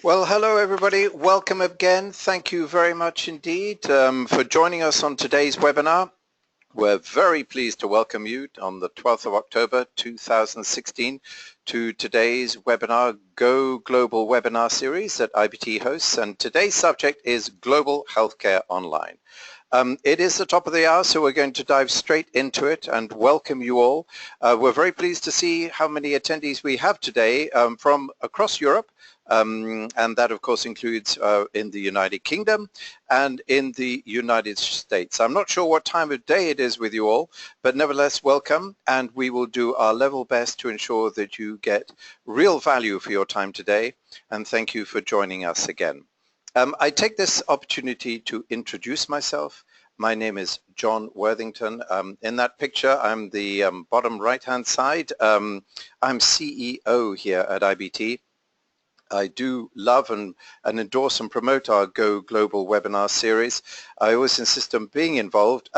Well, hello everybody. Welcome again. Thank you very much indeed for joining us on today's webinar. We're very pleased to welcome you on the 12th of October 2016 to today's webinar, Go Global webinar series that IBT hosts, and today's subject is Global Healthcare Online. It is the top of the hour, so we're going to dive straight into it and welcome you all. We're very pleased to see how many attendees we have today from across Europe, and that of course includes in the United Kingdom and in the United States. I'm not sure what time of day it is with you all, but nevertheless welcome, and we will do our level best to ensure that you get real value for your time today, and thank you for joining us again. I take this opportunity to introduce myself. My name is John Worthington. In that picture, I'm the bottom right-hand side. I'm CEO here at IBT. I do love and endorse and promote our Go Global webinar series. I always insist on being involved.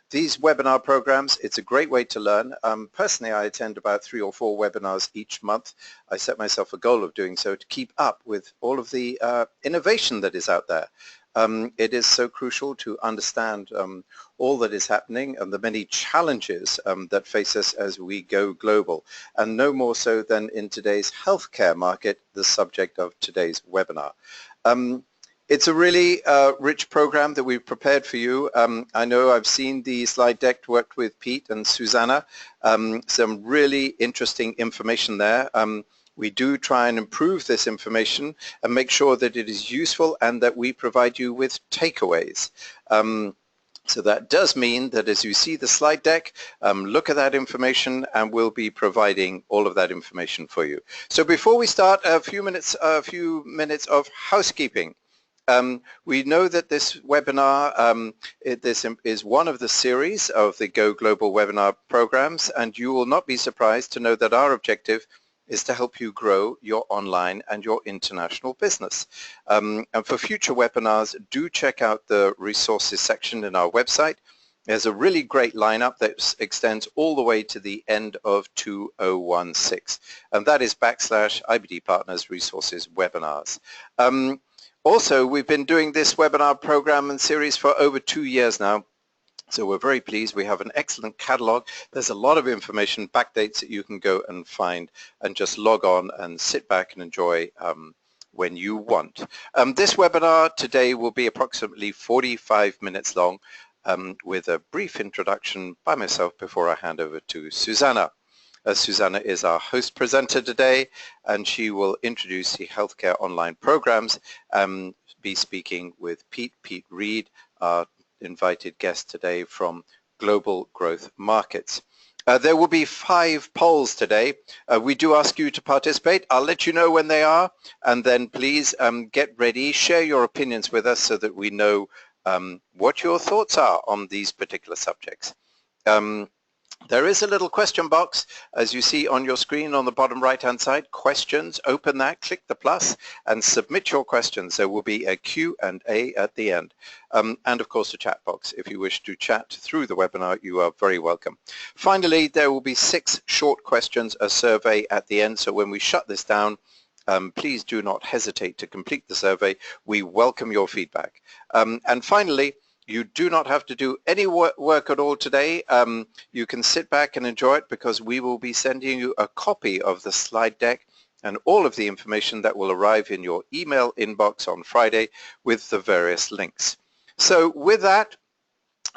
These webinar programs, it's a great way to learn. Personally, I attend about 3 or 4 webinars each month. I set myself a goal of doing so to keep up with all of the innovation that is out there. It is so crucial to understand all that is happening and the many challenges that face us as we go global, and no more so than in today's healthcare market, the subject of today's webinar. It's a really rich program that we've prepared for you. I know I've seen the slide deck, worked with Pete and Susanna. Some really interesting information there. We do try and improve this information and make sure that it is useful and that we provide you with takeaways. So that does mean that as you see the slide deck, look at that information and we'll be providing all of that information for you. So before we start, a few minutes of housekeeping. We know that this webinar, this is one of the series of the Go Global webinar programs, and you will not be surprised to know that our objective is to help you grow your online and your international business. And for future webinars, do check out the resources section in our website. There's a really great lineup that extends all the way to the end of 2016, and that is /IBD Partners Resources Webinars. Also, we've been doing this webinar program and series for over 2 years now. So we're very pleased. We have an excellent catalog. There's a lot of information, backdates that you can go and find and just log on and sit back and enjoy when you want. This webinar today will be approximately 45 minutes long with a brief introduction by myself before I hand over to Susanna. Susanna is our host presenter today, and she will introduce the healthcare online programs and be speaking with Pete Reed, our invited guest today from Global Growth Markets. There will be 5 polls today. We do ask you to participate. I'll let you know when they are, and then please get ready, share your opinions with us so that we know what your thoughts are on these particular subjects. There is a little question box, as you see on your screen on the bottom right-hand side. Questions, open that, click the plus, and submit your questions. There will be a Q&A at the end. And of course, a chat box. If you wish to chat through the webinar, you are very welcome. Finally, there will be 6 short questions, a survey at the end. So when we shut this down, please do not hesitate to complete the survey. We welcome your feedback. And finally, you do not have to do any work at all today. You can sit back and enjoy it because we will be sending you a copy of the slide deck and all of the information that will arrive in your email inbox on Friday with the various links. So with that,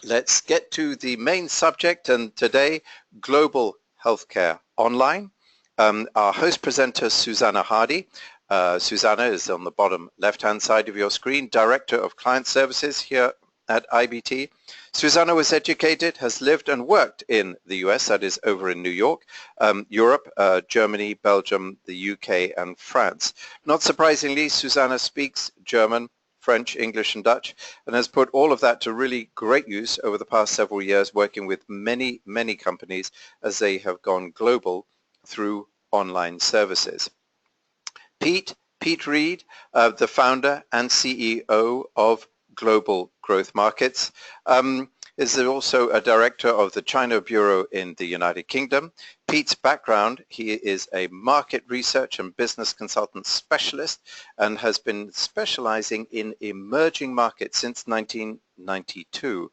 let's get to the main subject, and today, Global Healthcare Online. Our host presenter, Susanna Hardy. Susanna is on the bottom left-hand side of your screen, Director of Client Services here at IBT. Susanna was educated, has lived and worked in the US, that is over in New York, Europe, Germany, Belgium, the UK, and France. Not surprisingly, Susanna speaks German, French, English, and Dutch, and has put all of that to really great use over the past several years, working with many, many companies as they have gone global through online services. Pete Reed, the founder and CEO of Global Growth Markets. is also a director of the China Bureau in the United Kingdom. Pete's background, he is a market research and business consultant specialist and has been specializing in emerging markets since 1992.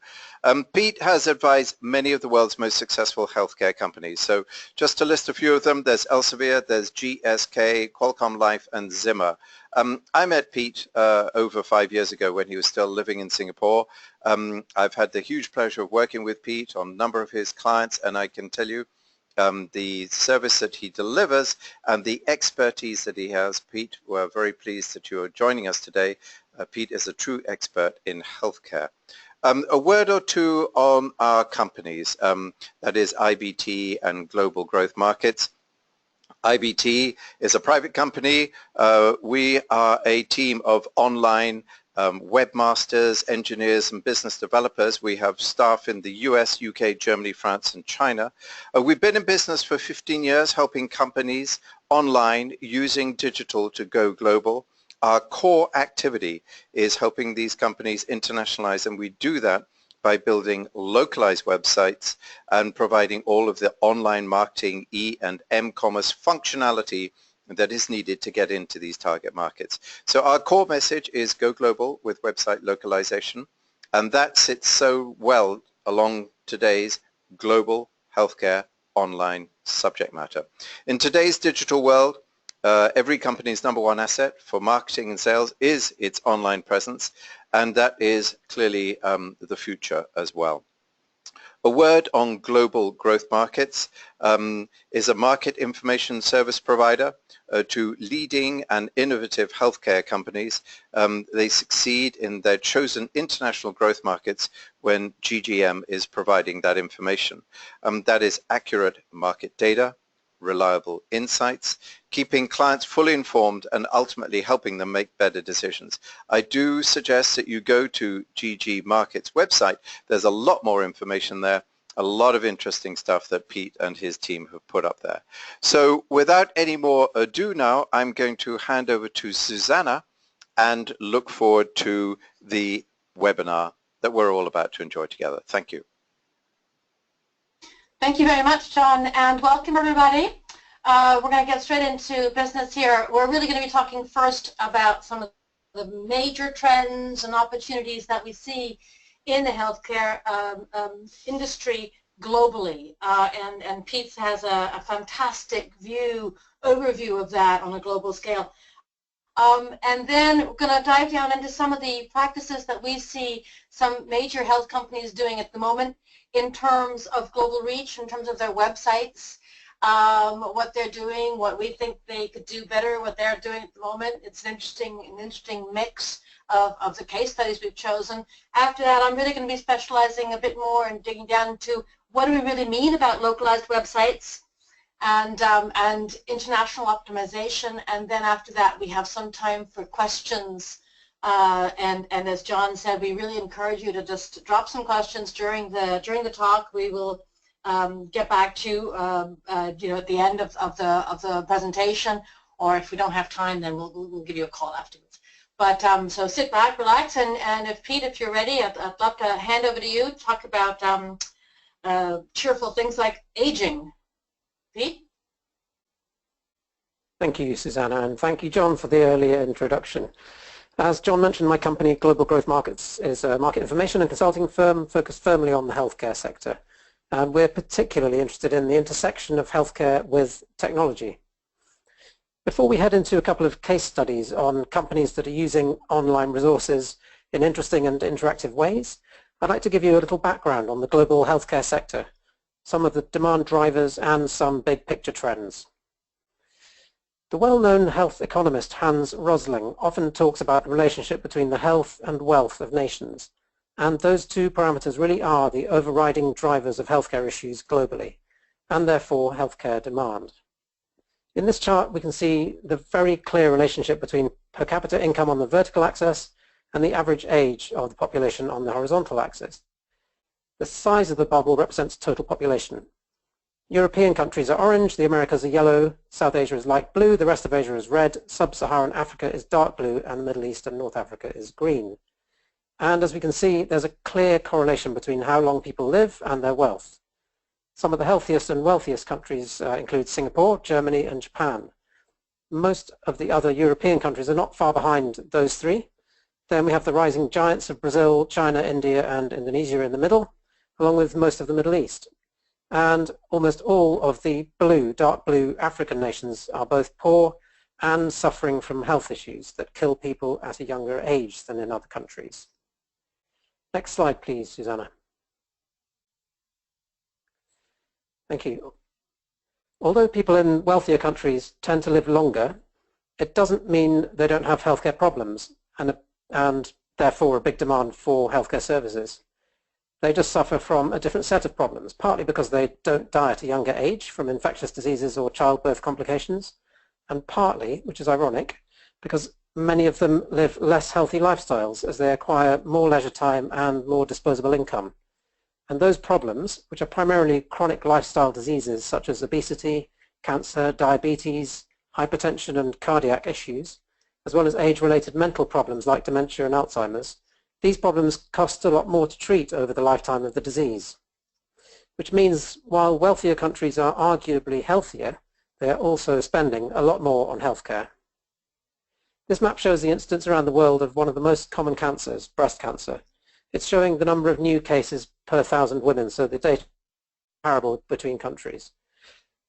Pete has advised many of the world's most successful healthcare companies. So just to list a few of them, there's Elsevier, there's GSK, Qualcomm Life, and Zimmer. I met Pete over 5 years ago when he was still living in Singapore. I've had the huge pleasure of working with Pete on a number of his clients, and I can tell you the service that he delivers and the expertise that he has. Pete, we're very pleased that you are joining us today. Pete is a true expert in healthcare. A word or two on our companies, that is IBT and Global Growth Markets. IBT is a private company. We are a team of online webmasters, engineers, and business developers. We have staff in the US, UK, Germany, France, and China. We've been in business for 15 years, helping companies online using digital to go global. Our core activity is helping these companies internationalize, and we do that by building localized websites and providing all of the online marketing, and mcommerce functionality that is needed to get into these target markets. So our core message is go global with website localization, and that sits so well along today's global healthcare online subject matter. In today's digital world, every company's number one asset for marketing and sales is its online presence, and that is clearly the future as well. A word on Global Growth Markets is a market information service provider to leading and innovative healthcare companies. They succeed in their chosen international growth markets when GGM is providing that information. That is accurate market data, reliable insights, keeping clients fully informed and ultimately helping them make better decisions. I do suggest that you go to GG Markets website. There's a lot more information there, a lot of interesting stuff that Pete and his team have put up there. So without any more ado now, I'm going to hand over to Susanna and look forward to the webinar that we're all about to enjoy together. Thank you. Thank you very much, John, and welcome everybody. We're going to get straight into business here. We're really going to be talking first about some of the major trends and opportunities that we see in the healthcare industry globally, and Pete has a fantastic overview of that on a global scale. And then we're going to dive down into some of the practices that we see some major health companies doing at the moment in terms of global reach, in terms of their websites, what they're doing, what we think they could do better, what they're doing at the moment. It's an interesting mix of the case studies we've chosen. After that, I'm really going to be specializing a bit more and digging down into what do we really mean about localized websites and international optimization. And then after that, we have some time for questions. And as John said, we really encourage you to just drop some questions during the talk. We will get back to at the end of the presentation, or if we don't have time, then we'll give you a call afterwards. But so sit back, relax, and if Pete, if you're ready, I'd love to hand over to you to talk about cheerful things like aging. Pete? Thank you, Susanna, and thank you, John, for the earlier introduction. As John mentioned, my company, Global Growth Markets, is a market information and consulting firm focused firmly on the healthcare sector. And we're particularly interested in the intersection of healthcare with technology. Before we head into a couple of case studies on companies that are using online resources in interesting and interactive ways, I'd like to give you a little background on the global healthcare sector, some of the demand drivers and some big picture trends. The well-known health economist Hans Rosling often talks about the relationship between the health and wealth of nations, and those two parameters really are the overriding drivers of healthcare issues globally, and therefore healthcare demand. In this chart we can see the very clear relationship between per capita income on the vertical axis and the average age of the population on the horizontal axis. The size of the bubble represents total population. European countries are orange, the Americas are yellow, South Asia is light blue, the rest of Asia is red, Sub-Saharan Africa is dark blue, and the Middle East and North Africa is green. And as we can see, there's a clear correlation between how long people live and their wealth. Some of the healthiest and wealthiest countries include Singapore, Germany, and Japan. Most of the other European countries are not far behind those three. Then we have the rising giants of Brazil, China, India, and Indonesia in the middle, along with most of the Middle East. And almost all of the blue, dark blue African nations are both poor and suffering from health issues that kill people at a younger age than in other countries. Next slide, please, Susanna. Thank you. Although people in wealthier countries tend to live longer, it doesn't mean they don't have healthcare problems and therefore a big demand for healthcare services. They just suffer from a different set of problems, partly because they don't die at a younger age from infectious diseases or childbirth complications, and partly, which is ironic, because many of them live less healthy lifestyles as they acquire more leisure time and more disposable income. And those problems, which are primarily chronic lifestyle diseases such as obesity, cancer, diabetes, hypertension and cardiac issues, as well as age-related mental problems like dementia and Alzheimer's, these problems cost a lot more to treat over the lifetime of the disease. Which means while wealthier countries are arguably healthier, they are also spending a lot more on healthcare. This map shows the incidence around the world of one of the most common cancers, breast cancer. It's showing the number of new cases per 1,000 women, so the data is comparable between countries.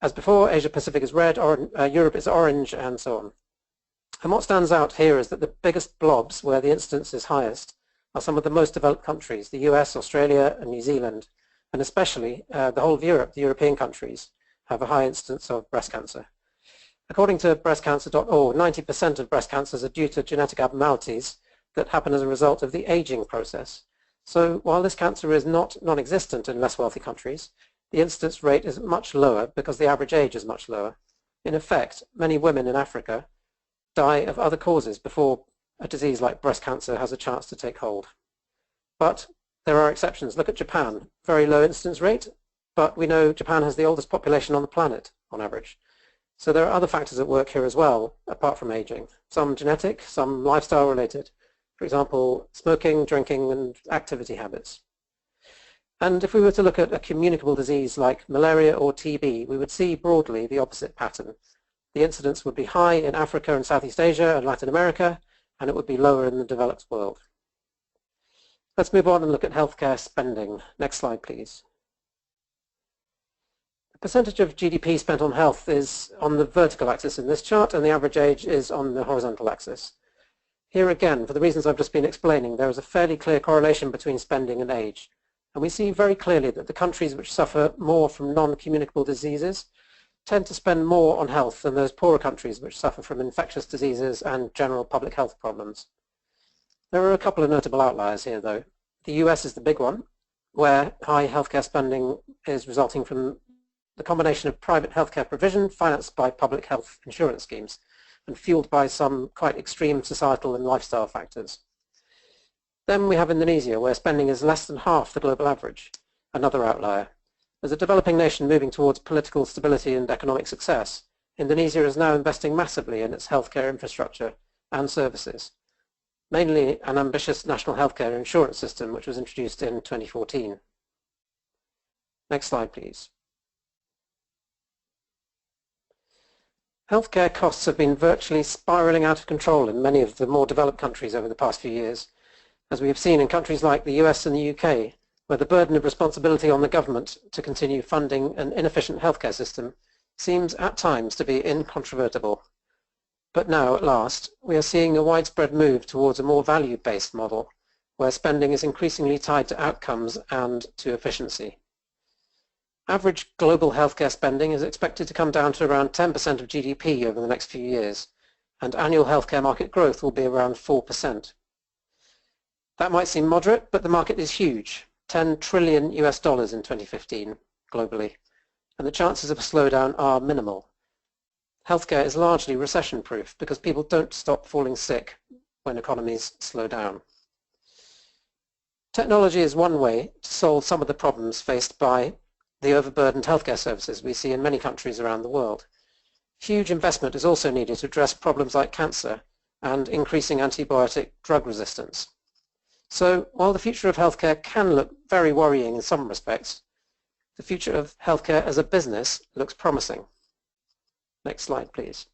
As before, Asia Pacific is red, Europe is orange, and so on. And what stands out here is that the biggest blobs where the incidence is highest are some of the most developed countries, the US, Australia, and New Zealand, and especially the whole of Europe, the European countries, have a high incidence of breast cancer. According to breastcancer.org, 90% of breast cancers are due to genetic abnormalities that happen as a result of the aging process. So while this cancer is not non-existent in less wealthy countries, the incidence rate is much lower because the average age is much lower. In effect, many women in Africa die of other causes before a disease like breast cancer has a chance to take hold. But there are exceptions. Look at Japan, very low incidence rate, but we know Japan has the oldest population on the planet on average. So there are other factors at work here as well, apart from aging. Some genetic, some lifestyle related. For example, smoking, drinking, and activity habits. And if we were to look at a communicable disease like malaria or TB, we would see broadly the opposite pattern. The incidence would be high in Africa and Southeast Asia and Latin America, and it would be lower in the developed world. Let's move on and look at healthcare spending. Next slide, please. The percentage of GDP spent on health is on the vertical axis in this chart, and the average age is on the horizontal axis. Here again, for the reasons I've just been explaining, there is a fairly clear correlation between spending and age. And we see very clearly that the countries which suffer more from non-communicable diseases tend to spend more on health than those poorer countries which suffer from infectious diseases and general public health problems. There are a couple of notable outliers here though. The US is the big one, where high healthcare spending is resulting from the combination of private healthcare provision financed by public health insurance schemes and fueled by some quite extreme societal and lifestyle factors. Then we have Indonesia, where spending is less than half the global average, another outlier. As a developing nation moving towards political stability and economic success, Indonesia is now investing massively in its healthcare infrastructure and services, mainly an ambitious national healthcare insurance system which was introduced in 2014. Next slide, please. Healthcare costs have been virtually spiraling out of control in many of the more developed countries over the past few years, as we have seen in countries like the US and the UK, where the burden of responsibility on the government to continue funding an inefficient healthcare system seems at times to be incontrovertible. But now, at last, we are seeing a widespread move towards a more value-based model, where spending is increasingly tied to outcomes and to efficiency. Average global healthcare spending is expected to come down to around 10% of GDP over the next few years, and annual healthcare market growth will be around 4%. That might seem moderate, but the market is huge, $10 trillion in 2015 globally, and the chances of a slowdown are minimal. Healthcare is largely recession-proof because people don't stop falling sick when economies slow down. Technology is one way to solve some of the problems faced by the overburdened healthcare services we see in many countries around the world. Huge investment is also needed to address problems like cancer and increasing antibiotic drug resistance. So while the future of healthcare can look very worrying in some respects, the future of healthcare as a business looks promising. Next slide, please.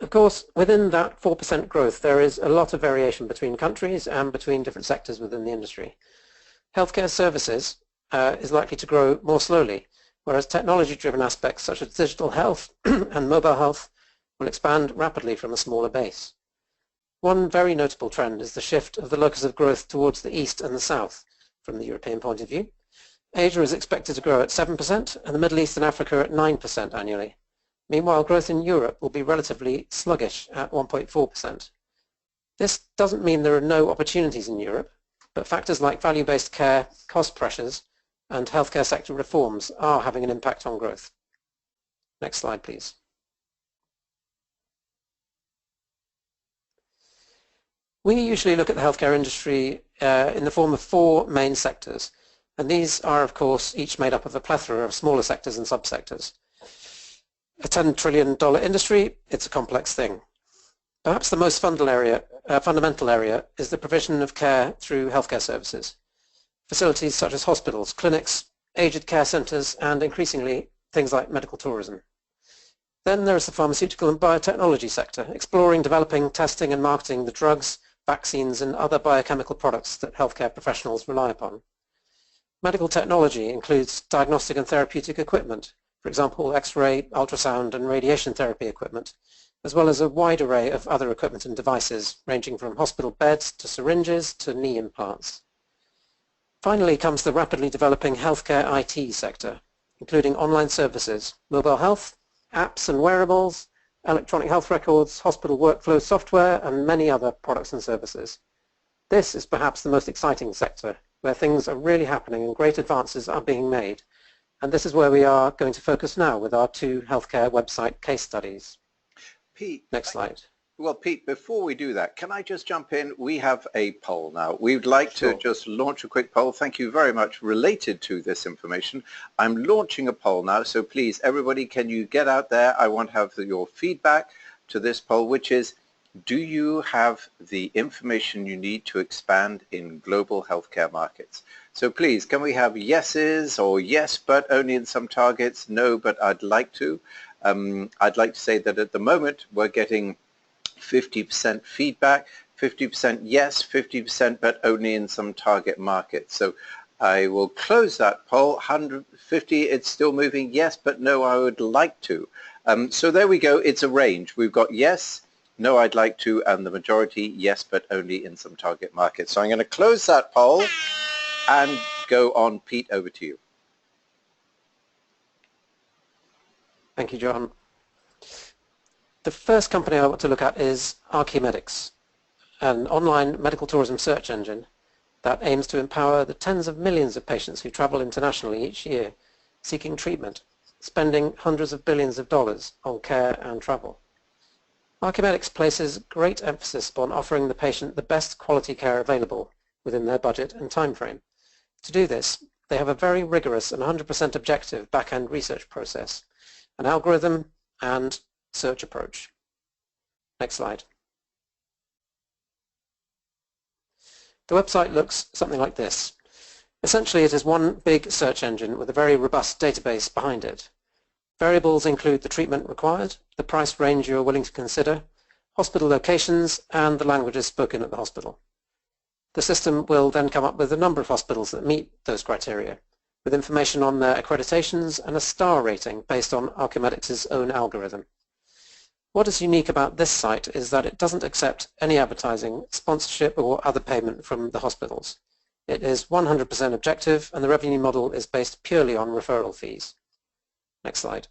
Of course, within that 4% growth, there is a lot of variation between countries and between different sectors within the industry. Healthcare services is likely to grow more slowly, whereas technology-driven aspects such as digital health and mobile health will expand rapidly from a smaller base. One very notable trend is the shift of the locus of growth towards the east and the south from the European point of view. Asia is expected to grow at 7% and the Middle East and Africa at 9% annually. Meanwhile, growth in Europe will be relatively sluggish at 1.4%. This doesn't mean there are no opportunities in Europe, but factors like value-based care, cost pressures, and healthcare sector reforms are having an impact on growth. Next slide, please. We usually look at the healthcare industry in the form of 4 main sectors, and these are, of course, each made up of a plethora of smaller sectors and subsectors. A $10 trillion industry, it's a complex thing. Perhaps the most fundamental area is the provision of care through healthcare services. Facilities such as hospitals, clinics, aged care centres, and increasingly things like medical tourism. Then there is the pharmaceutical and biotechnology sector, exploring, developing, testing and marketing the drugs, vaccines and other biochemical products that healthcare professionals rely upon. Medical technology includes diagnostic and therapeutic equipment, for example, X-ray, ultrasound and radiation therapy equipment, as well as a wide array of other equipment and devices ranging from hospital beds to syringes to knee implants. Finally comes the rapidly developing healthcare IT sector, including online services, mobile health, apps and wearables, electronic health records, hospital workflow software and many other products and services. This is perhaps the most exciting sector, where things are really happening and great advances are being made. And this is where we are going to focus now with our 2 healthcare website case studies. Pete. Next slide. Well, Pete, before we do that, can I just jump in? We have a poll now. We'd like to just launch a quick poll. Thank you very much. Related to this information, I'm launching a poll now. So please, everybody, can you get out there? I want to have your feedback to this poll, which is, do you have the information you need to expand in global healthcare markets? So please, can we have yeses or yes, but only in some targets, no, but I'd like to. I'd like to say that at the moment we're getting 50% feedback, 50% yes, 50% but only in some target markets. So I will close that poll. 150, it's still moving yes, but no, I would like to. So there we go. It's a range. We've got yes, no, I'd like to, and the majority yes, but only in some target markets. So I'm going to close that poll and go on. Pete, over to you. Thank you, John. The first company I want to look at is Archimedics, an online medical tourism search engine that aims to empower the tens of millions of patients who travel internationally each year seeking treatment, spending hundreds of billions of dollars on care and travel. Archimedics places great emphasis upon offering the patient the best quality care available within their budget and time frame. To do this, they have a very rigorous and 100% objective back-end research process, an algorithm and search approach. Next slide. The website looks something like this. Essentially, it is one big search engine with a very robust database behind it. Variables include the treatment required, the price range you are willing to consider, hospital locations, and the languages spoken at the hospital. The system will then come up with a number of hospitals that meet those criteria, with information on their accreditations and a star rating based on Archimedics' own algorithm. What is unique about this site is that it doesn't accept any advertising, sponsorship, or other payment from the hospitals. It is 100% objective, and the revenue model is based purely on referral fees. Next slide.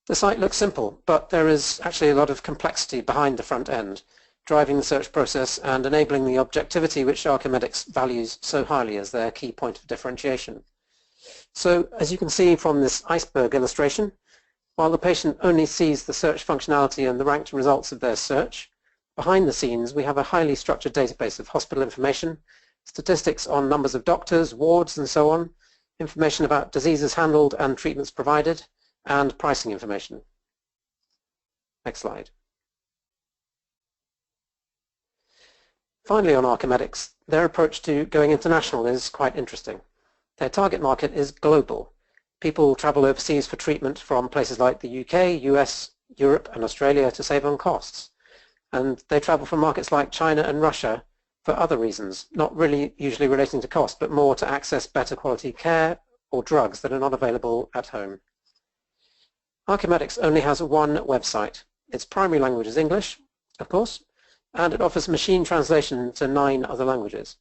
The site looks simple, but there is actually a lot of complexity behind the front end, driving the search process and enabling the objectivity which Archimedics values so highly as their key point of differentiation. So, as you can see from this iceberg illustration, while the patient only sees the search functionality and the ranked results of their search, behind the scenes we have a highly structured database of hospital information, statistics on numbers of doctors, wards and so on, information about diseases handled and treatments provided, and pricing information. Next slide. Finally, on Archimedics, their approach to going international is quite interesting. Their target market is global. People travel overseas for treatment from places like the UK, US, Europe and Australia to save on costs. And they travel from markets like China and Russia for other reasons, not really usually relating to cost, but more to access better quality care or drugs that are not available at home. Archimedics only has one website. Its primary language is English, of course, and it offers machine translation to 9 other languages.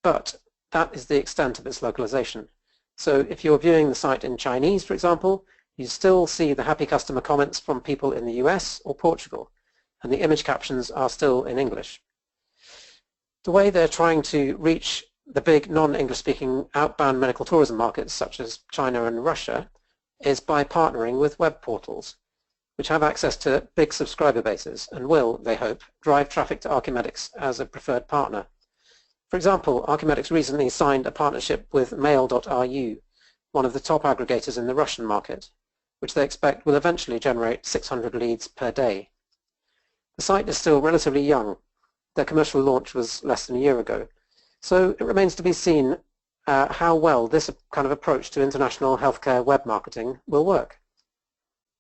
But that is the extent of its localization. So if you're viewing the site in Chinese, for example, you still see the happy customer comments from people in the US or Portugal, and the image captions are still in English. The way they're trying to reach the big non-English speaking outbound medical tourism markets such as China and Russia is by partnering with web portals, which have access to big subscriber bases and will, they hope, drive traffic to Archimedics as a preferred partner. For example, Archimedics recently signed a partnership with mail.ru, one of the top aggregators in the Russian market, which they expect will eventually generate 600 leads per day. The site is still relatively young. Their commercial launch was less than a year ago, so it remains to be seen how well this kind of approach to international healthcare web marketing will work.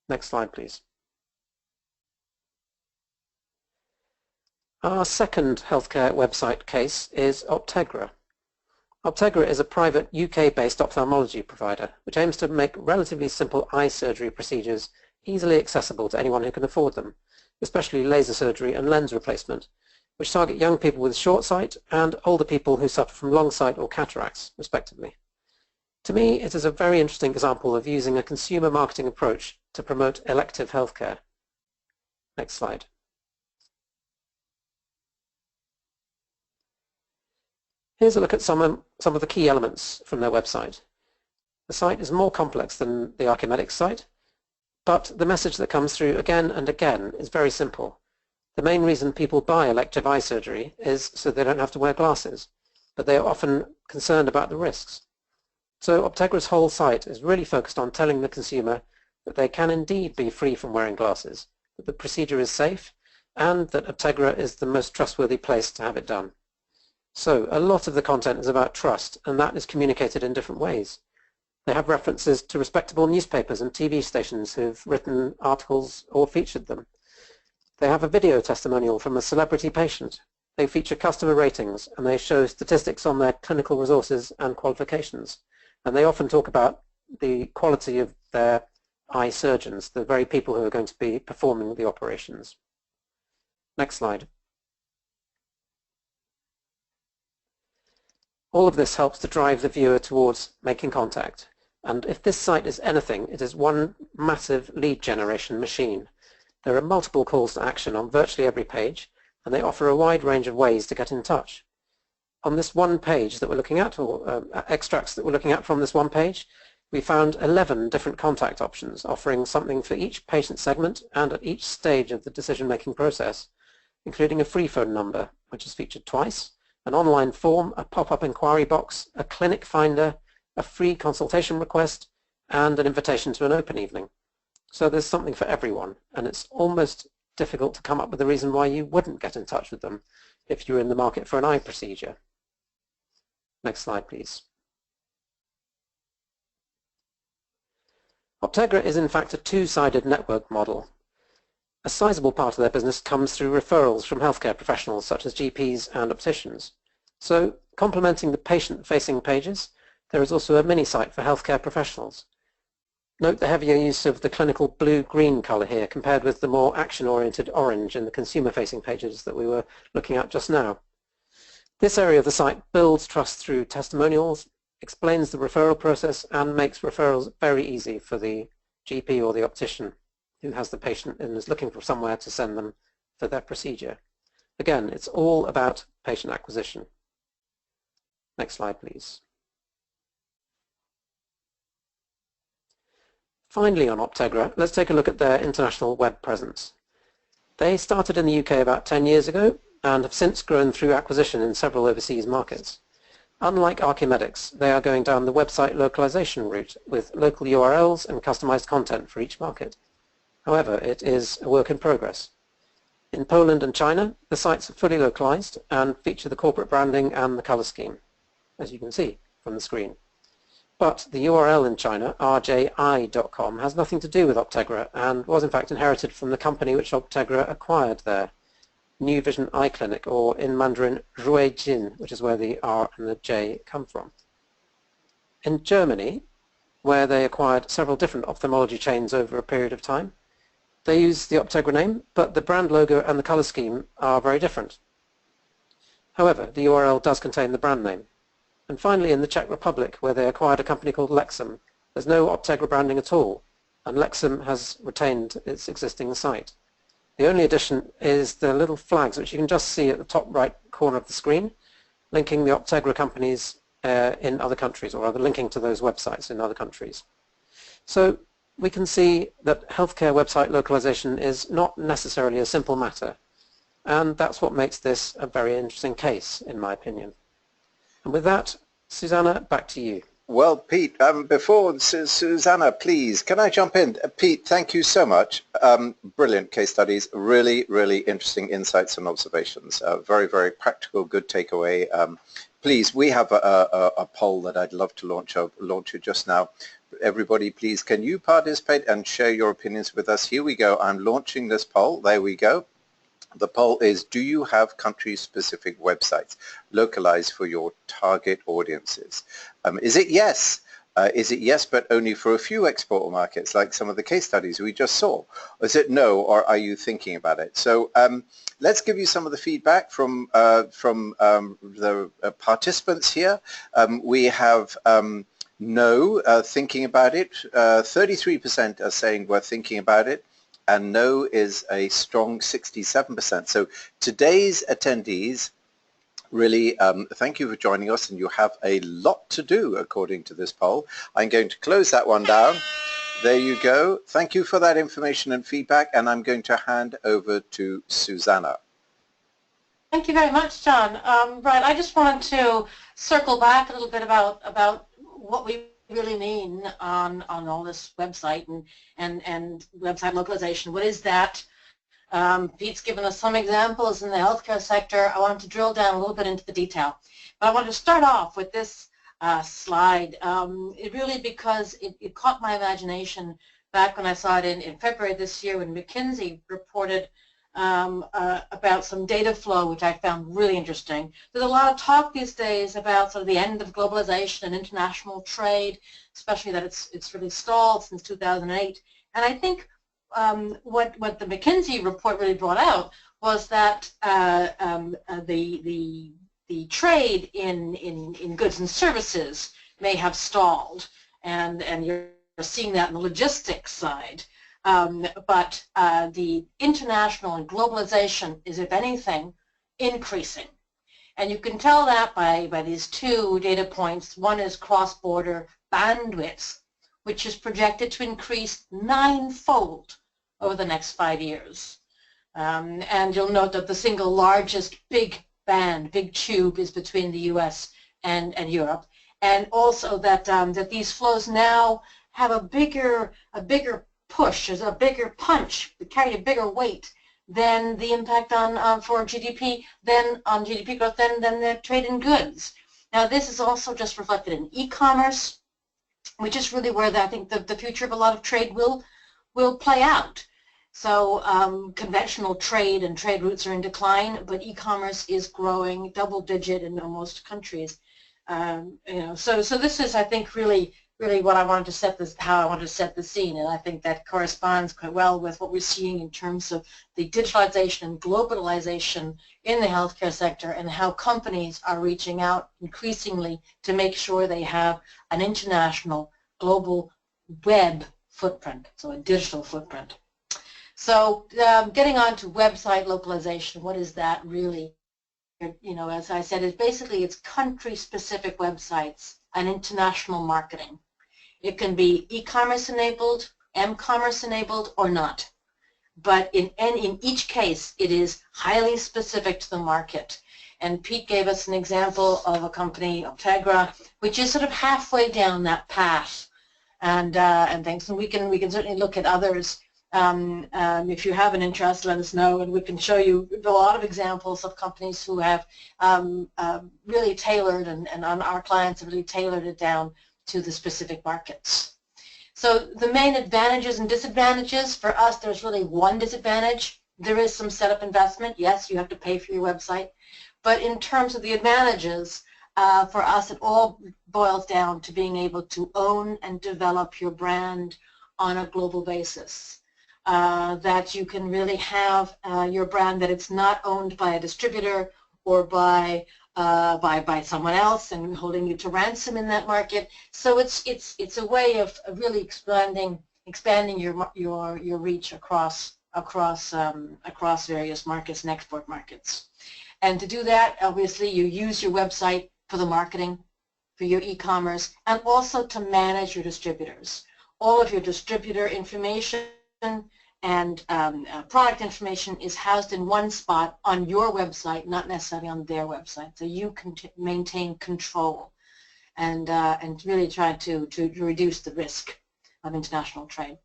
Next slide, please. Our second healthcare website case is Optegra. Optegra is a private UK-based ophthalmology provider which aims to make relatively simple eye surgery procedures easily accessible to anyone who can afford them, especially laser surgery and lens replacement, which target young people with short sight and older people who suffer from long sight or cataracts, respectively. To me, it is a very interesting example of using a consumer marketing approach to promote elective healthcare. Next slide. Here's a look at some of the key elements from their website. The site is more complex than the Archimedics site, but the message that comes through again and again is very simple. The main reason people buy elective eye surgery is so they don't have to wear glasses, but they are often concerned about the risks. So Optegra's whole site is really focused on telling the consumer that they can indeed be free from wearing glasses, that the procedure is safe, and that Optegra is the most trustworthy place to have it done. So a lot of the content is about trust, and that is communicated in different ways. They have references to respectable newspapers and TV stations who've written articles or featured them. They have a video testimonial from a celebrity patient. They feature customer ratings, and they show statistics on their clinical resources and qualifications. And they often talk about the quality of their eye surgeons, the very people who are going to be performing the operations. Next slide. All of this helps to drive the viewer towards making contact. And if this site is anything, it is one massive lead generation machine. There are multiple calls to action on virtually every page, and they offer a wide range of ways to get in touch. On this one page that we're looking at, or extracts that we're looking at from this one page, we found 11 different contact options, offering something for each patient segment and at each stage of the decision-making process, including a free phone number, which is featured twice, an online form, a pop-up inquiry box, a clinic finder, a free consultation request, and an invitation to an open evening. So there's something for everyone, and it's almost difficult to come up with a reason why you wouldn't get in touch with them if you're in the market for an eye procedure. Next slide, please. Optegra is in fact a two-sided network model. A sizable part of their business comes through referrals from healthcare professionals such as GPs and opticians. So, complementing the patient-facing pages, there is also a mini-site for healthcare professionals. Note the heavier use of the clinical blue-green colour here compared with the more action-oriented orange in the consumer-facing pages that we were looking at just now. This area of the site builds trust through testimonials, explains the referral process, and makes referrals very easy for the GP or the optician who has the patient and is looking for somewhere to send them for their procedure. Again, it's all about patient acquisition. Next slide, please. Finally on Optegra, let's take a look at their international web presence. They started in the UK about 10 years ago and have since grown through acquisition in several overseas markets. Unlike Archimedics, they are going down the website localization route with local URLs and customized content for each market. However, it is a work in progress. In Poland and China, the sites are fully localized and feature the corporate branding and the color scheme, as you can see from the screen. But the URL in China, rji.com, has nothing to do with Optegra and was in fact inherited from the company which Optegra acquired there, New Vision Eye Clinic, or in Mandarin, Ruijin, which is where the R and the J come from. In Germany, where they acquired several different ophthalmology chains over a period of time, they use the Optegra name, but the brand logo and the color scheme are very different. However, the URL does contain the brand name. And finally, in the Czech Republic, where they acquired a company called Lexum, there's no Optegra branding at all, and Lexum has retained its existing site. The only addition is the little flags, which you can just see at the top right corner of the screen, linking the Optegra companies in other countries, or rather linking to those websites in other countries. So we can see that healthcare website localization is not necessarily a simple matter, and that's what makes this a very interesting case, in my opinion. And with that, Susanna, back to you. Well, Pete, before Susanna, please, can I jump in? Pete, thank you so much. Brilliant case studies, really, really interesting insights and observations. Very, very practical, good takeaway. Please, we have a poll that I'd love to launch it just now. Everybody, please, can you participate and share your opinions with us? Here we go. I'm launching this poll. There we go. The poll is, do you have country-specific websites localized for your target audiences? Is it yes? Is it yes, but only for a few export markets, like some of the case studies we just saw? Or is it no, or are you thinking about it? So let's give you some of the feedback from the participants here. We have no, thinking about it. 33% are saying we're thinking about it, and no is a strong 67%. So today's attendees, really, thank you for joining us, and you have a lot to do according to this poll. I'm going to close that one down. There you go. Thank you for that information and feedback, and I'm going to hand over to Susanna. Thank you very much, John. Right, I just wanted to circle back a little bit about what we really mean on all this website and website localization. What is that? Pete's given us some examples in the healthcare sector. I wanted to drill down a little bit into the detail. But I wanted to start off with this slide. It really, because it caught my imagination back when I saw it in February this year when McKinsey reported about some data flow, which I found really interesting. There's a lot of talk these days about sort of the end of globalization and international trade, especially that it's really stalled since 2008. And I think what the McKinsey report really brought out was that the trade in goods and services may have stalled, and you're seeing that in the logistics side. But the international and globalization is, if anything, increasing. And you can tell that by these two data points. One is cross-border bandwidth, which is projected to increase 9-fold over the next 5 years. And you'll note that the single largest big tube is between the US and Europe. And also that, that these flows now have a bigger push, is a bigger punch, carry a bigger weight than the impact on for GDP, on GDP growth, than the trade in goods. Now this is also just reflected in e-commerce, which is really where I think the future of a lot of trade will play out. So conventional trade and trade routes are in decline, but e-commerce is growing double-digit in most countries. So this is, I think, really what I wanted to set this, how I wanted to set the scene, and I think that corresponds quite well with what we're seeing in terms of the digitalization and globalization in the healthcare sector, and how companies are reaching out increasingly to make sure they have an international global web footprint, so a digital footprint. So getting on to website localization, what is that really? You know, as I said, it's country-specific websites and international marketing. It can be e-commerce enabled, mcommerce enabled, or not. But in each case, it is highly specific to the market. And Pete gave us an example of a company, Optegra, which is sort of halfway down that path, and things. And we can certainly look at others If you have an interest, let us know, and we can show you a lot of examples of companies who have really tailored, and our clients have really tailored it down to the specific markets. So the main advantages and disadvantages for us, there's really one disadvantage. There is some setup investment. Yes, you have to pay for your website. But in terms of the advantages, for us it all boils down to being able to own and develop your brand on a global basis. That you can really have your brand, that it's not owned by a distributor or by someone else and holding you to ransom in that market. So it's a way of really expanding your reach across various markets and export markets. And to do that, obviously, you use your website for the marketing, for your e-commerce, and also to manage your distributors. All of your distributor information and product information is housed in one spot on your website, not necessarily on their website. So you can maintain control and really try to reduce the risk of international trade.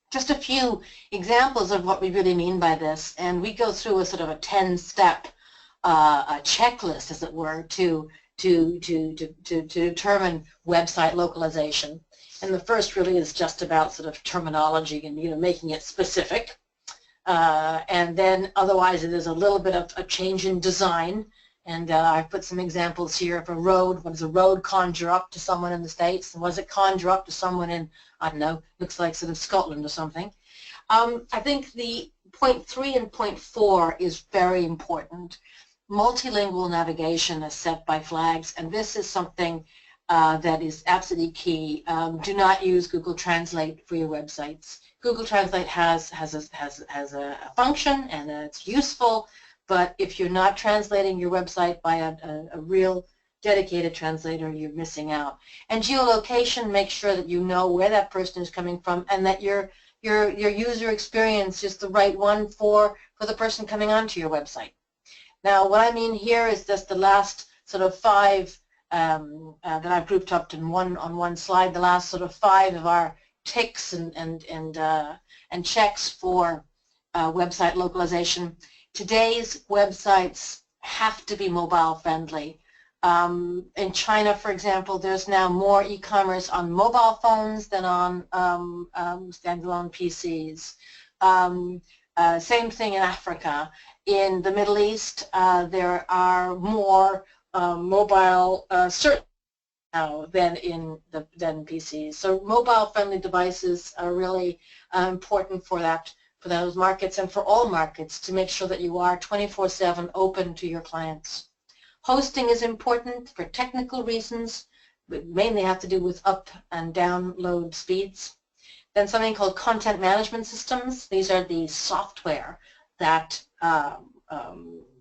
Just a few examples of what we really mean by this, and we go through a sort of a 10-step a checklist, as it were, to determine website localization. And the first really is just about sort of terminology and making it specific. And then otherwise it is a little bit of a change in design. And I've put some examples here of a road. What does a road conjure up to someone in the States? And what does it conjure up to someone in, I don't know, looks like sort of Scotland or something? I think the point 3 and point 4 is very important. Multilingual navigation is set by flags, and this is something that is absolutely key. Do not use Google Translate for your websites. Google Translate has a function, and it's useful, but if you're not translating your website by a real dedicated translator, you're missing out. And geolocation makes sure that you know where that person is coming from, and that your user experience is the right one for the person coming onto your website. Now, what I mean here is just the last sort of 5 that I've grouped up on one slide. The last sort of 5 of our ticks and checks for website localization. Today's websites have to be mobile friendly. In China, for example, there's now more e-commerce on mobile phones than on standalone PCs. Same thing in Africa. In the Middle East, there are more mobile search now than PCs. So mobile-friendly devices are really important for those markets and for all markets, to make sure that you are 24/7 open to your clients. Hosting is important for technical reasons, but mainly have to do with up and download speeds. Then something called content management systems. These are the software that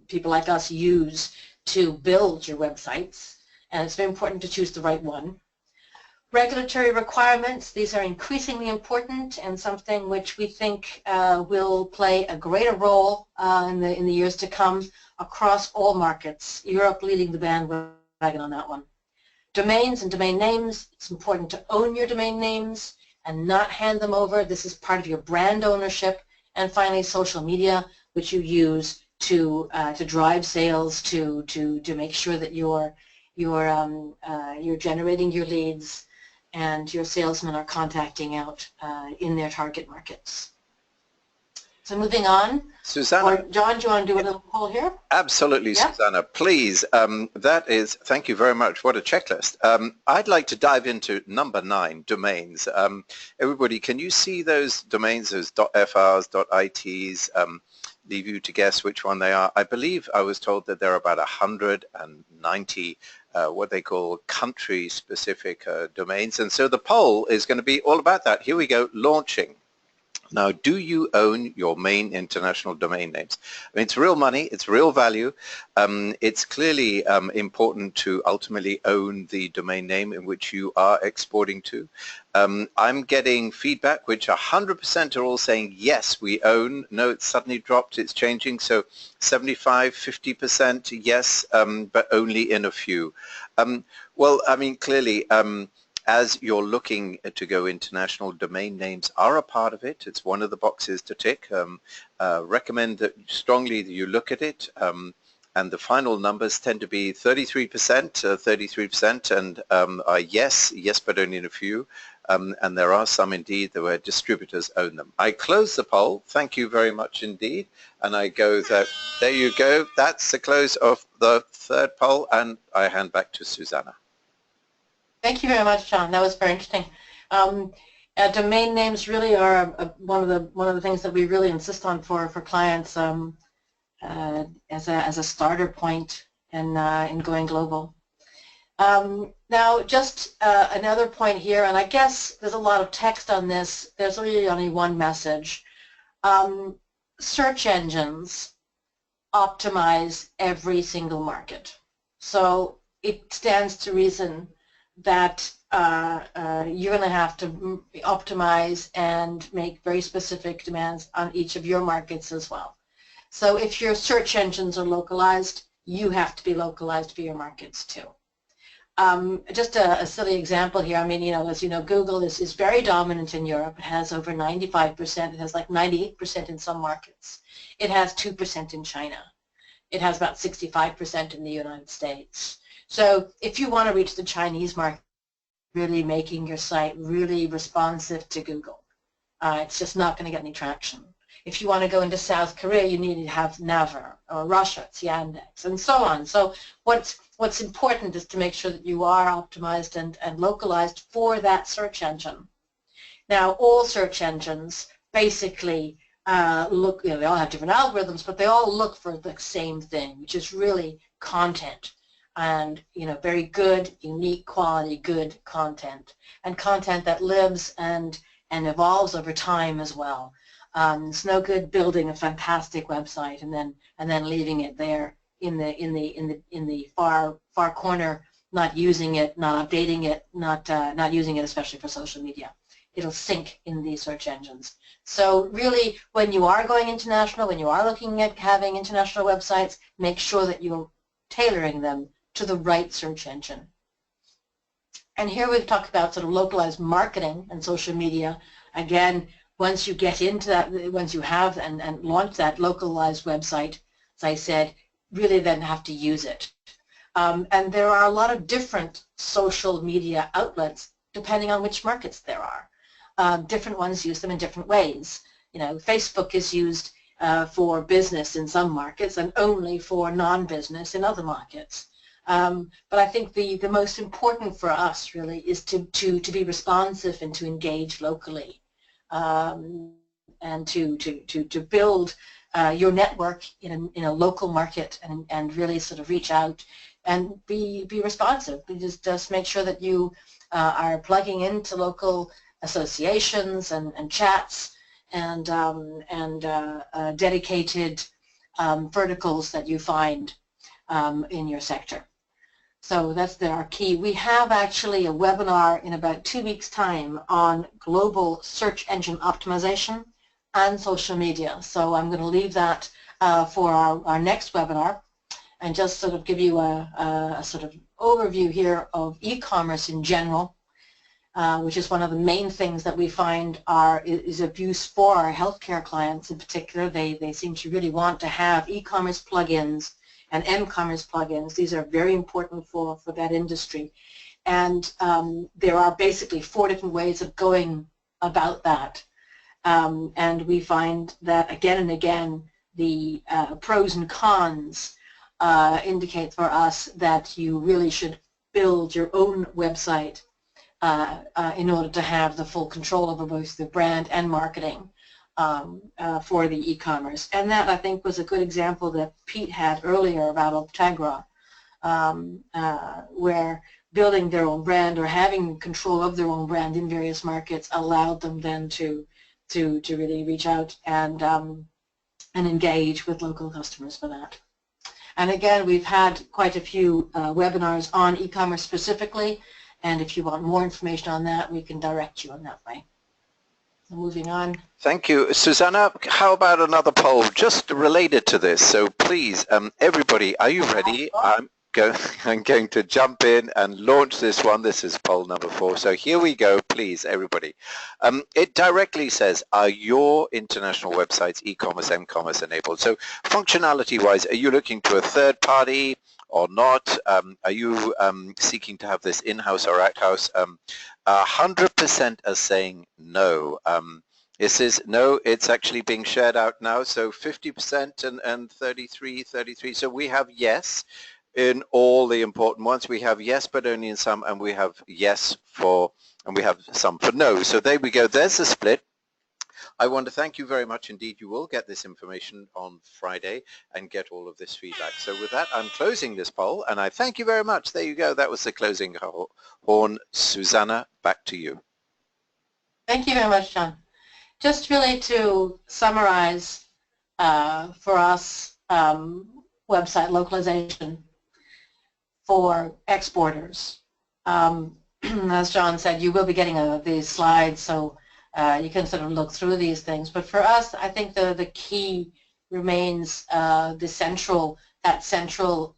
people like us use to build your websites, and it's very important to choose the right one. Regulatory requirements, these are increasingly important and something which we think will play a greater role in the years to come across all markets, Europe leading the bandwagon on that one. Domains and domain names, it's important to own your domain names and not hand them over. This is part of your brand ownership. And finally, social media, which you use to drive sales, to make sure that you're generating your leads and your salesmen are contacting out in their target markets. So moving on. Susanna. John, do you want to do a little poll here? Absolutely, yeah. Susanna, please. Thank you very much. What a checklist. I'd like to dive into number 9, domains. Everybody, can you see those domains, those .frs, .its? Leave you to guess which one they are. I believe I was told that there are about 190 what they call country-specific domains. And so the poll is going to be all about that. Here we go, launching. Now, do you own your main international domain names? I mean, it's real money, it's real value. It's clearly important to ultimately own the domain name in which you are exporting to. I'm getting feedback which 100% are all saying, yes, we own. No, it's suddenly dropped, it's changing. So 75, 50% yes, but only in a few. Well, I mean, clearly, as you're looking to go international, domain names are a part of it. It's one of the boxes to tick. Recommend that strongly that you look at it. And the final numbers tend to be 33%, and are yes, but only in a few. And there are some indeed that where distributors own them. I close the poll. Thank you very much indeed. And I go that, there you go. That's the close of the third poll, and I hand back to Susanna. Thank you very much, John. That was very interesting. Domain names really are one of the things that we really insist on for clients as a starter point in going global. Now, just another point here, and I guess there's a lot of text on this. There's really only one message. Search engines optimize every single market. So it stands to reason that you're going to have to optimize and make very specific demands on each of your markets as well. So if your search engines are localized, you have to be localized for your markets too. Just a silly example here. I mean, as you know, Google is very dominant in Europe. It has over 95%. It has like 98% in some markets. It has 2% in China. It has about 65% in the United States. So if you want to reach the Chinese market, really making your site really responsive to Google, it's just not going to get any traction. If you want to go into South Korea, you need to have Naver, or Russia, it's Yandex, and so on. So what's important is to make sure that you are optimized and localized for that search engine. Now, all search engines basically look, they all have different algorithms, but they all look for the same thing, which is really content. And very good, unique, quality, good content, and content that lives and evolves over time as well. It's no good building a fantastic website and then leaving it there in the far corner, not using it, not updating it, not using it, especially for social media. It'll sink in these search engines. So really, when you are going international, when you are looking at having international websites, make sure that you're tailoring them to the right search engine. And here we've talked about sort of localized marketing and social media. Again, once you get into that, once you have and launch that localized website, as I said, really then have to use it. And there are a lot of different social media outlets depending on which markets there are. Different ones use them in different ways. Facebook is used for business in some markets and only for non-business in other markets. But I think the most important for us really is to be responsive and to engage locally, and to build your network in a local market and really sort of reach out and be responsive. Just make sure that you are plugging into local associations and chats and dedicated verticals that you find in your sector. So that's our key. We have actually a webinar in about 2 weeks' time on global search engine optimization and social media. So I'm going to leave that for our next webinar and just sort of give you a sort of overview here of e-commerce in general, which is one of the main things that we find is of use for our healthcare clients in particular. They seem to really want to have e-commerce plugins and mcommerce plugins. These are very important for that industry. And there are basically 4 different ways of going about that. And we find that again and again the pros and cons indicate for us that you really should build your own website in order to have the full control over both the brand and marketing for the e-commerce. And that, I think, was a good example that Pete had earlier about Ultegra, where building their own brand or having control of their own brand in various markets allowed them then to really reach out and engage with local customers for that. And again, we've had quite a few webinars on e-commerce specifically, and if you want more information on that, we can direct you in that way. So moving on. Thank you. Susanna, how about another poll just related to this? So please, everybody, are you ready? I'm going to jump in and launch this one. This is poll number 4. So here we go, please, everybody. It directly says, are your international websites e-commerce, mcommerce enabled? So functionality-wise, are you looking to a third party or not? Are you seeking to have this in-house or out-house? 100% are saying no. This is no, it's actually being shared out now. So 50% and 33. So we have yes in all the important ones. We have yes, but only in some, and we have yes for, and we have some for no. So there we go. There's the split. I want to thank you very much indeed. You will get this information on Friday and get all of this feedback. So with that, I'm closing this poll, and I thank you very much. There you go. That was the closing horn. Susanna, back to you. Thank you very much, John. Just really to summarize for us, website localization for exporters. As John said, you will be getting these slides, so you can sort of look through these things. But for us, I think the key remains that central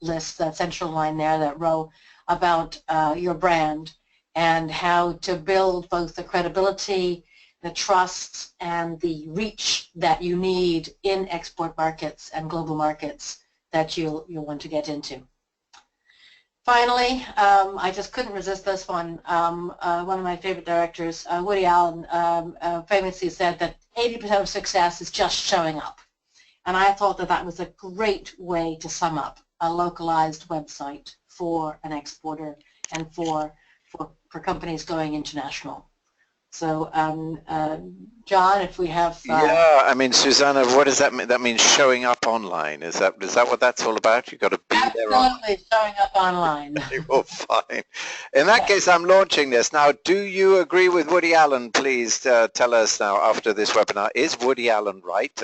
list, that central line there, that row about your brand and how to build both the credibility, the trust, and the reach that you need in export markets and global markets that you'll want to get into. Finally, I just couldn't resist this one. One of my favorite directors, Woody Allen, famously said that 80% of success is just showing up. And I thought that that was a great way to sum up a localized website for an exporter and for companies going international. So, John, if we have... yeah, I mean, Susanna, what does that mean? That means showing up online. Is that what that's all about? You've got to be there. Absolutely, showing up online. Well, fine. In that case, I'm launching this. Now, do you agree with Woody Allen? Please tell us now after this webinar. Is Woody Allen right?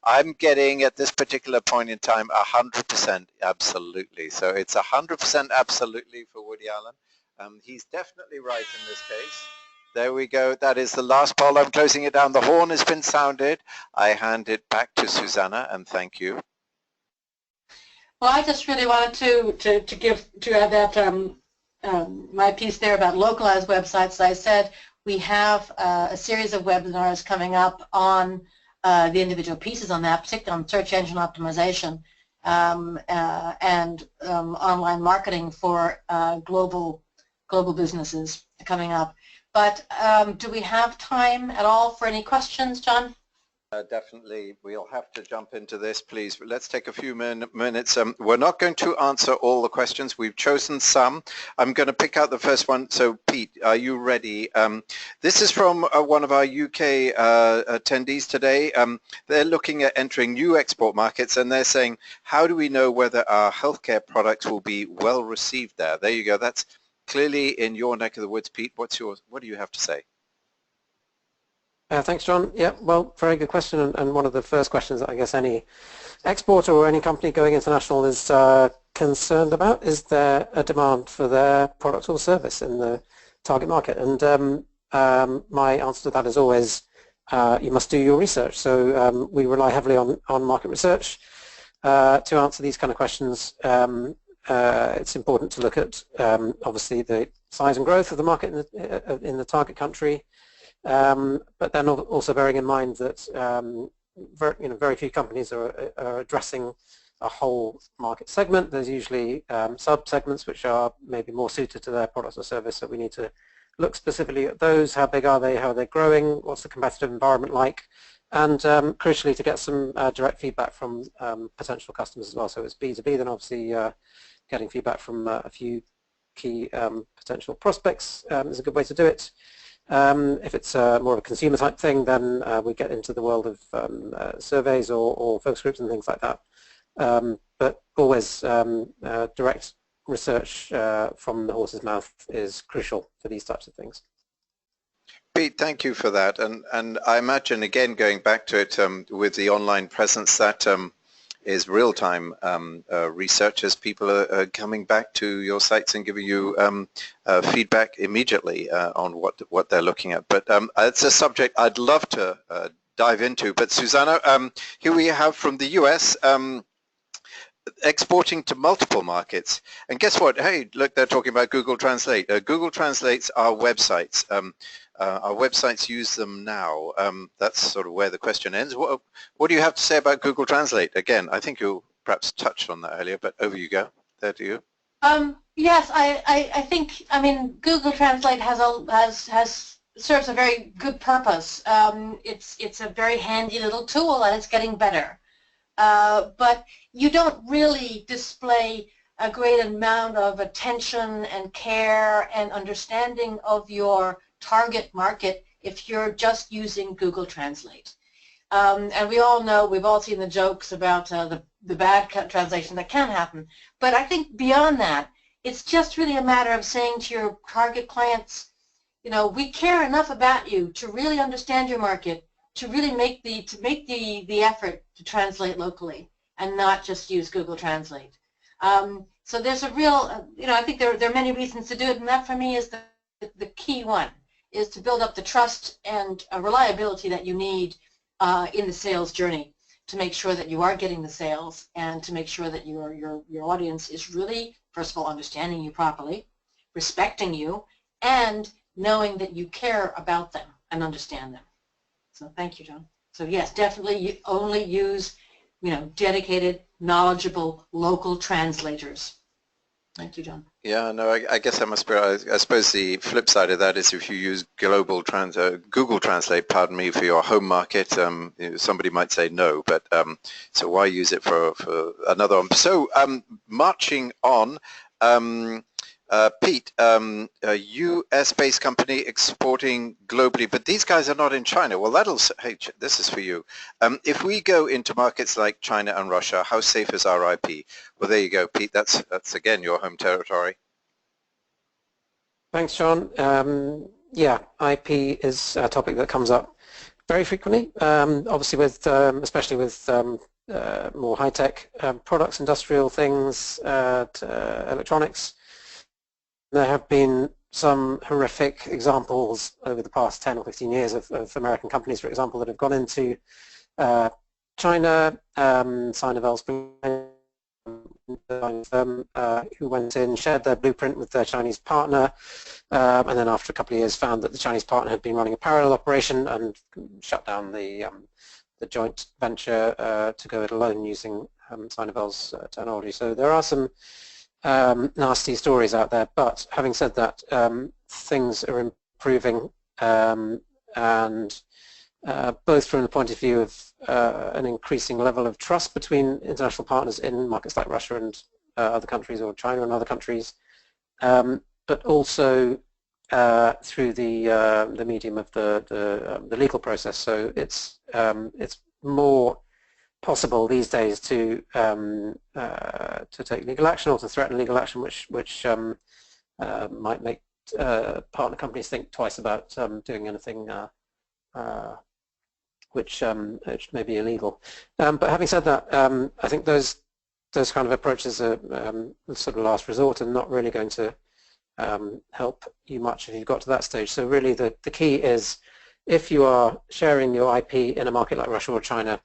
I'm getting, at this particular point in time, 100% absolutely. So it's 100% absolutely for Woody Allen. He's definitely right in this case. There we go. That is the last poll. I'm closing it down. The horn has been sounded. I hand it back to Susanna, and thank you. Well, I just really wanted to add that my piece there about localized websites. As I said, we have a series of webinars coming up on the individual pieces on that, particularly on search engine optimization and online marketing for global businesses coming up. But do we have time at all for any questions, John? Definitely. We'll have to jump into this, please. Let's take a few minutes. We're not going to answer all the questions. We've chosen some. I'm going to pick out the first one. So, Pete, are you ready? This is from one of our UK attendees today. They're looking at entering new export markets, and they're saying, how do we know whether our healthcare products will be well received there? There you go. That's clearly in your neck of the woods, Pete. What do you have to say? Thanks, John. Yeah, well, very good question, and one of the first questions that I guess any exporter or any company going international is concerned about. Is there a demand for their product or service in the target market? And my answer to that is always you must do your research. So we rely heavily on market research to answer these kind of questions. It's important to look at obviously the size and growth of the market in the target country, but then also bearing in mind that very few companies are addressing a whole market segment. There's usually sub-segments which are maybe more suited to their products or service, so we need to look specifically at those. How big are they? How are they growing? What's the competitive environment like? And crucially, to get some direct feedback from potential customers as well. So it's B2B, then obviously getting feedback from a few key potential prospects is a good way to do it. If it's more of a consumer type thing, then we get into the world of surveys or focus groups and things like that. But always direct research from the horse's mouth is crucial for these types of things. Pete, thank you for that. And I imagine, again, going back to it with the online presence, that is real-time research as people are coming back to your sites and giving you feedback immediately on what they're looking at. But it's a subject I'd love to dive into. But Susanna, here we have from the US, exporting to multiple markets. And guess what? Hey, look, they're talking about Google Translate. Google translates our websites. Our websites use them now. That's sort of where the question ends. What do you have to say about Google Translate? Again, I think you perhaps touched on that earlier, but over you go. There to you. Yes, I think, I mean, Google Translate serves a very good purpose. It's a very handy little tool, and it's getting better. But you don't really display a great amount of attention and care and understanding of your target market if you're just using Google Translate. And we all know, we've all seen the jokes about the bad translation that can happen. But I think beyond that, it's just really a matter of saying to your target clients, you know, we care enough about you to really understand your market, to really make the effort to translate locally and not just use Google Translate. So there's a real, you know, I think there are many reasons to do it, and that for me is the key one, is to build up the trust and reliability that you need in the sales journey to make sure that you are getting the sales, and to make sure that your audience is really, first of all, understanding you properly, respecting you, and knowing that you care about them and understand them. So thank you, John. So yes, definitely you only use, you know, dedicated, knowledgeable, local translators. Thank you, John. Yeah, no, I guess I must be, I suppose the flip side of that is if you use Google Translate, pardon me, for your home market, you know, somebody might say no, but so why use it for another one? So marching on, Pete, a US-based company exporting globally, but these guys are not in China. Well, hey, this is for you. If we go into markets like China and Russia, how safe is our IP? Well, there you go, Pete. That's again your home territory. Thanks, John. Yeah, IP is a topic that comes up very frequently, obviously with, especially with more high-tech products, industrial things, electronics. There have been some horrific examples over the past 10 or 15 years of American companies, for example, that have gone into China. Sinovel's firm who went in, shared their blueprint with their Chinese partner, and then after a couple of years found that the Chinese partner had been running a parallel operation and shut down the joint venture to go it alone using Sinovel's technology. So there are some nasty stories out there, but having said that, things are improving, and both from the point of view of an increasing level of trust between international partners in markets like Russia and other countries, or China and other countries, but also through the medium of the legal process. So it's more possible these days to take legal action or to threaten legal action, which might make partner companies think twice about doing anything which may be illegal. But having said that, I think those kind of approaches are sort of last resort and not really going to help you much if you've got to that stage. So really the key is, if you are sharing your IP in a market like Russia or China,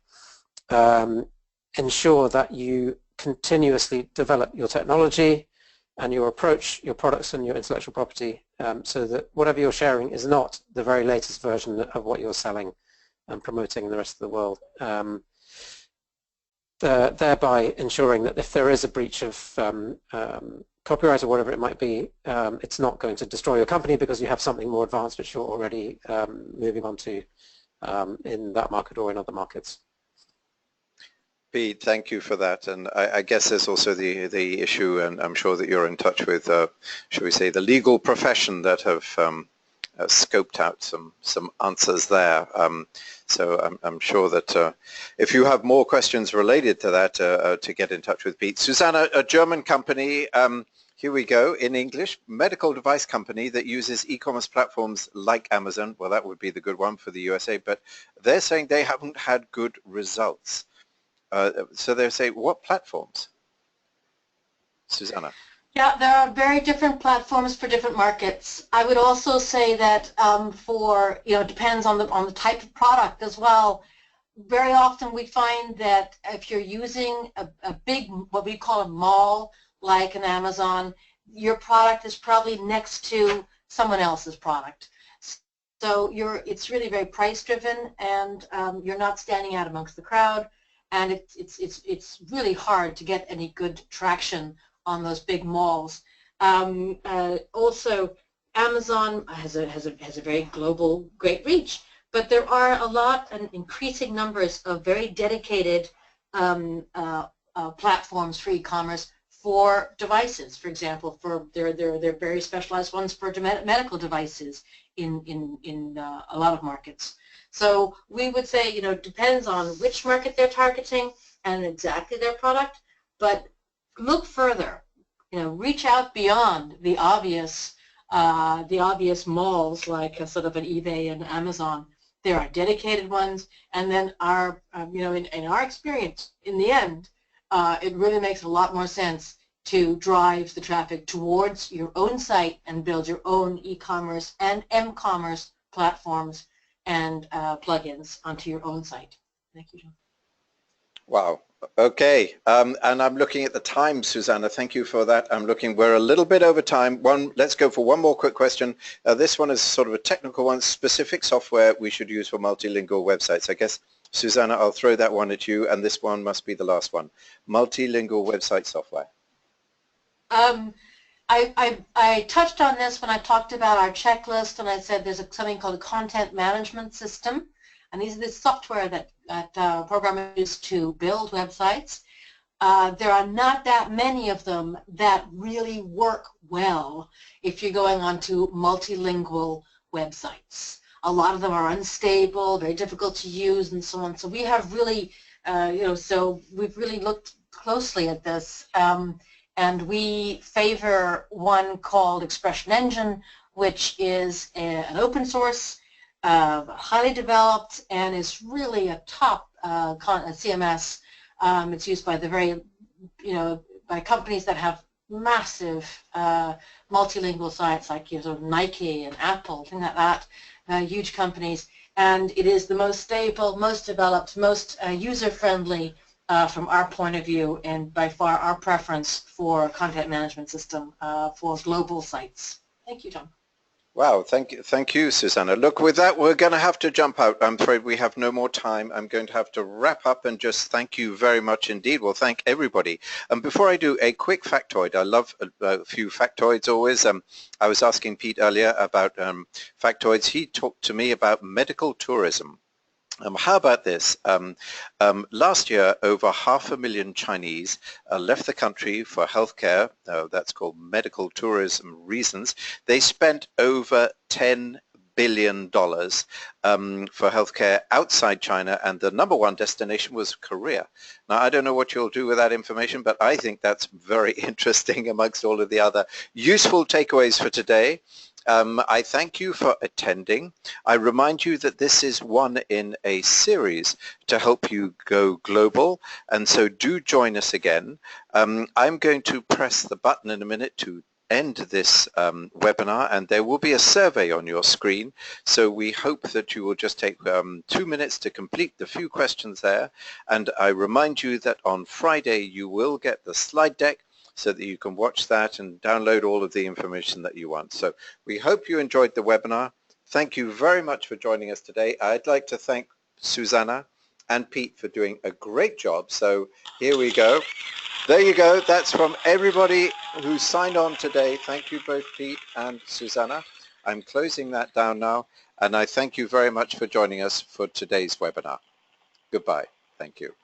ensure that you continuously develop your technology and your approach, your products and your intellectual property, so that whatever you're sharing is not the very latest version of what you're selling and promoting in the rest of the world, thereby ensuring that if there is a breach of copyright or whatever it might be, it's not going to destroy your company because you have something more advanced which you're already moving on to in that market or in other markets. Pete, thank you for that. And I guess there's also the issue, and I'm sure that you're in touch with, shall we say, the legal profession that have scoped out some answers there. So I'm sure that if you have more questions related to that, to get in touch with Pete. Susanna, a German company, here we go, in English, medical device company that uses e-commerce platforms like Amazon. Well, that would be the good one for the USA, but they're saying they haven't had good results. So they're saying, what platforms? Susanna. Yeah, there are very different platforms for different markets. I would also say that it depends on the type of product as well. very often we find that if you're using a big, what we call a mall, like an Amazon, your product is probably next to someone else's product. So it's really very price driven, and you're not standing out amongst the crowd, and it's really hard to get any good traction on those big malls. Also, Amazon has a very global, great reach, but there are a lot and increasing numbers of very dedicated platforms for e-commerce for devices. For example, for there are very specialized ones for medical devices in a lot of markets. So we would say, you know, it depends on which market they're targeting and exactly their product, but look further. You know, reach out beyond the obvious malls like a sort of an eBay and Amazon. There are dedicated ones, and then our, you know, in our experience, in the end, it really makes a lot more sense to drive the traffic towards your own site and build your own e-commerce and mcommerce platforms and plugins onto your own site. Thank you, John. Wow. Okay. And I'm looking at the time, Susanna. Thank you for that. We're a little bit over time. Let's go for one more quick question. This one is sort of a technical one, specific software we should use for multilingual websites. I guess, Susanna, I'll throw that one at you, and this one must be the last one. Multilingual website software. I touched on this when I talked about our checklist, and I said there's something called a content management system, and these are the software that programmers use to build websites. There are not that many of them that really work well if you're going onto multilingual websites. A lot of them are unstable, very difficult to use, and so on. So we have really, you know, so we've really looked closely at this. And we favor one called Expression Engine, which is an open source, highly developed, and is really a top CMS. It's used by the very, you know, by companies that have massive multilingual sites like, you know, Nike and Apple, things like that, huge companies. And it is the most stable, most developed, most user-friendly from our point of view, and by far our preference for content management system for global sites. Thank you, John. Wow, thank you, Susanna. Look, with that, we're going to have to jump out. I'm afraid we have no more time. I'm going to have to wrap up and just thank you very much indeed. Well, thank everybody. And before I do, a quick factoid. I love a few factoids always. I was asking Pete earlier about factoids. He talked to me about medical tourism. How about this? Last year, over 500,000 Chinese left the country for healthcare. That's called medical tourism reasons. They spent over $10 billion for healthcare outside China, and the #1 destination was Korea. Now, I don't know what you'll do with that information, but I think that's very interesting amongst all of the other useful takeaways for today. I thank you for attending. I remind you that this is one in a series to help you go global, and so do join us again. I'm going to press the button in a minute to end this webinar, and there will be a survey on your screen, so we hope that you will just take 2 minutes to complete the few questions there. And I remind you that on Friday you will get the slide deck, so that you can watch that and download all of the information that you want. So we hope you enjoyed the webinar. Thank you very much for joining us today. I'd like to thank Susanna and Pete for doing a great job. So here we go. There you go. That's from everybody who signed on today. Thank you both, Pete and Susanna. I'm closing that down now, and I thank you very much for joining us for today's webinar. Goodbye. Thank you.